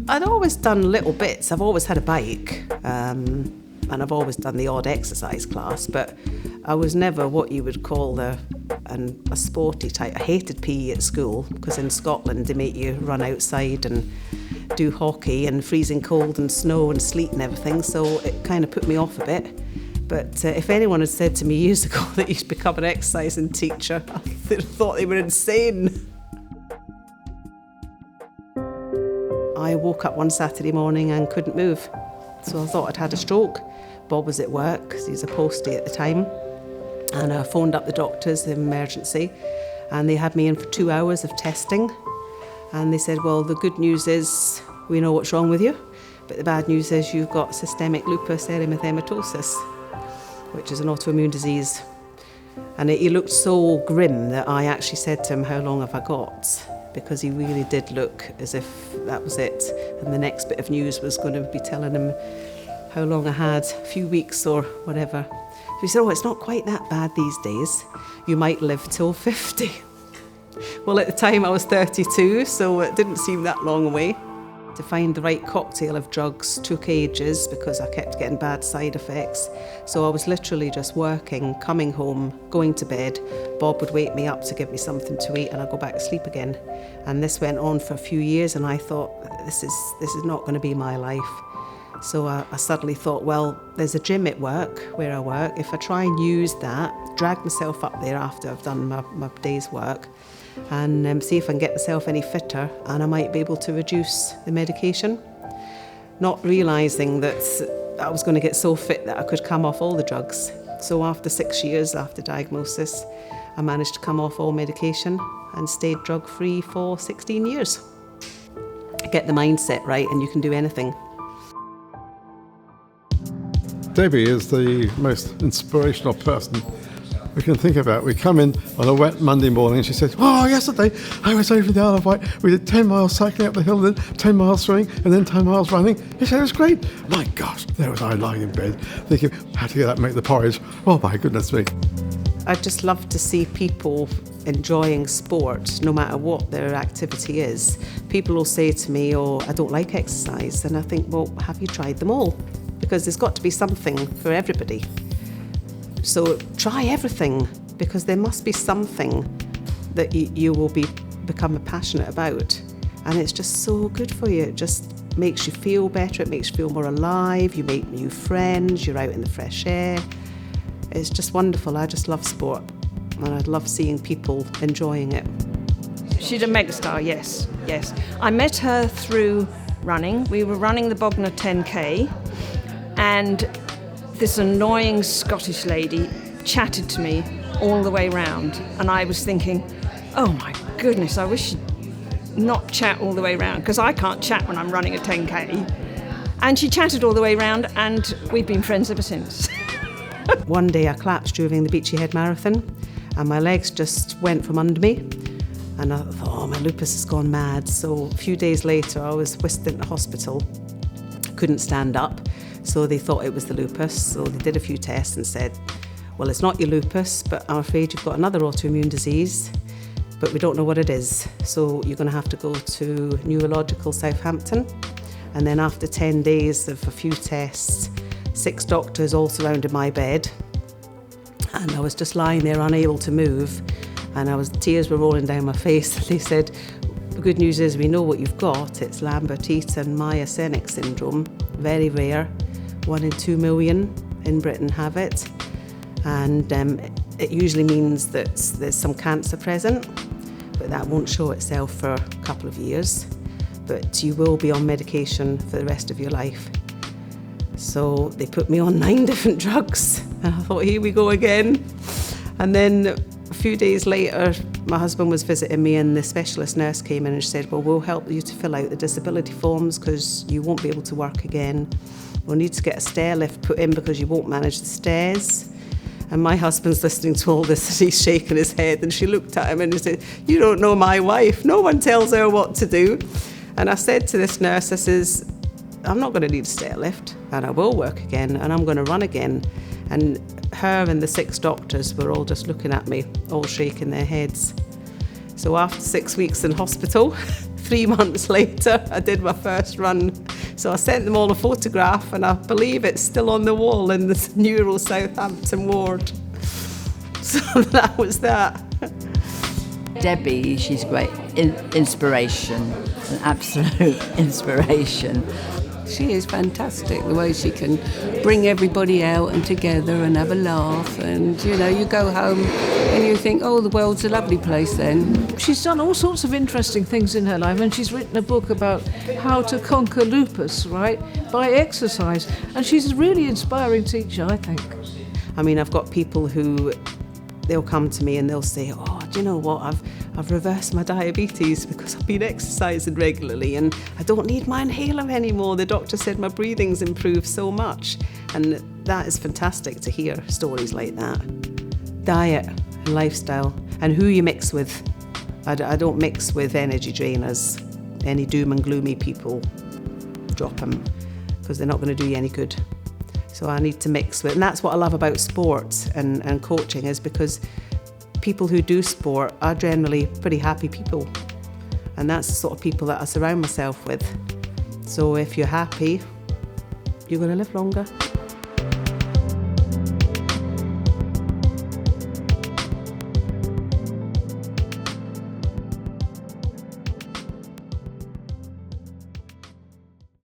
I'd always done little bits. I've always had a bike, and I've always done the odd exercise class, but I was never what you would call a sporty type. I hated PE at school because in Scotland they make you run outside and do hockey and freezing cold and snow and sleet and everything, so it kind of put me off a bit. But if anyone had said to me years ago that you'd become an exercising teacher, I thought they were insane. I woke up one Saturday morning and couldn't move, so I thought I'd had a stroke. Bob was at work because he was a postie at the time, and I phoned up the doctors, the emergency, and they had me in for 2 hours of testing, and they said, well, the good news is we know what's wrong with you, but the bad news is you've got systemic lupus erythematosus, which is an autoimmune disease. And he looked so grim that I actually said to him, how long have I got? Because he really did look as if that was it. And the next bit of news was going to be telling him how long I had, a few weeks or whatever. So he said, oh, it's not quite that bad these days. You might live till 50. Well, at the time I was 32, so it didn't seem that long away. To find the right cocktail of drugs took ages because I kept getting bad side effects. So I was literally just working, coming home, going to bed. Bob would wake me up to give me something to eat and I'd go back to sleep again. And this went on for a few years and I thought, this is not going to be my life. So I suddenly thought, well, there's a gym at work where I work. If I try and use that, drag myself up there after I've done my day's work, and see if I can get myself any fitter and I might be able to reduce the medication. Not realising that I was going to get so fit that I could come off all the drugs. So after 6 years after diagnosis, I managed to come off all medication and stayed drug-free for 16 years. Get the mindset right and you can do anything. Debbie is the most inspirational person we can think about. We come in on a wet Monday morning and she says, oh, yesterday I was over the Isle of Wight. We did 10 miles cycling up the hill, then 10 miles swimming, and then 10 miles running. He said, it was great. My gosh, there was I lying in bed thinking, how to get up and make the porridge. Oh my goodness me. I just love to see people enjoying sport, no matter what their activity is. People will say to me, oh, I don't like exercise. And I think, well, have you tried them all? Because there's got to be something for everybody. So try everything, because there must be something that you will become passionate about. And it's just so good for you. It just makes you feel better, it makes you feel more alive, you make new friends, you're out in the fresh air. It's just wonderful. I just love sport and I love seeing people enjoying it. She's a megastar, yes. I met her through running. We were running the Bognor 10K and this annoying Scottish lady chatted to me all the way round, and I was thinking, oh my goodness, I wish she'd not chat all the way round, because I can't chat when I'm running a 10K. And she chatted all the way round, and we've been friends ever since. One day I collapsed during the Beachy Head Marathon, and my legs just went from under me, and I thought, oh, my lupus has gone mad. So a few days later, I was whisked into hospital, couldn't stand up. So they thought it was the lupus, so they did a few tests and said, well, it's not your lupus, but I'm afraid you've got another autoimmune disease, but we don't know what it is. So you're going to have to go to Neurological Southampton. And then after 10 days of a few tests, 6 doctors all surrounded my bed, and I was just lying there unable to move, and tears were rolling down my face. They said, the good news is we know what you've got. It's Lambert-Eaton myasthenic syndrome, very rare. 1 in 2 million in Britain have it, and it usually means that there's some cancer present, but that won't show itself for a couple of years, but you will be on medication for the rest of your life. So they put me on 9 different drugs, and I thought, here we go again. And then a few days later, my husband was visiting me and the specialist nurse came in and she said, well, we'll help you to fill out the disability forms because you won't be able to work again. We'll need to get a stair lift put in because you won't manage the stairs. And my husband's listening to all this and he's shaking his head, and she looked at him and he said, you don't know my wife. No one tells her what to do. And I said to this nurse, I says, I'm not going to need a stair lift and I will work again and I'm going to run again. And her and the 6 doctors were all just looking at me, all shaking their heads. So after 6 weeks in hospital, 3 months later, I did my first run. So I sent them all a photograph, and I believe it's still on the wall in the Neuro Southampton ward. So that was that. Debbie, she's a great inspiration, an absolute inspiration. She is fantastic, the way she can bring everybody out and together and have a laugh, and you know, you go home and you think, oh, the world's a lovely place then. She's done all sorts of interesting things in her life, and she's written a book about how to conquer lupus, right, by exercise, and she's a really inspiring teacher, I think. I mean, I've got people who, they'll come to me and they'll say, oh, do you know what, I've reversed my diabetes because I've been exercising regularly and I don't need my inhaler anymore. The doctor said my breathing's improved so much. And that is fantastic to hear stories like that. Diet and lifestyle and who you mix with. I don't mix with energy drainers. Any doom and gloomy people, drop them, because they're not going to do you any good. So I need to mix with, and that's what I love about sport and coaching, is because people who do sport are generally pretty happy people. And that's the sort of people that I surround myself with. So if you're happy, you're going to live longer.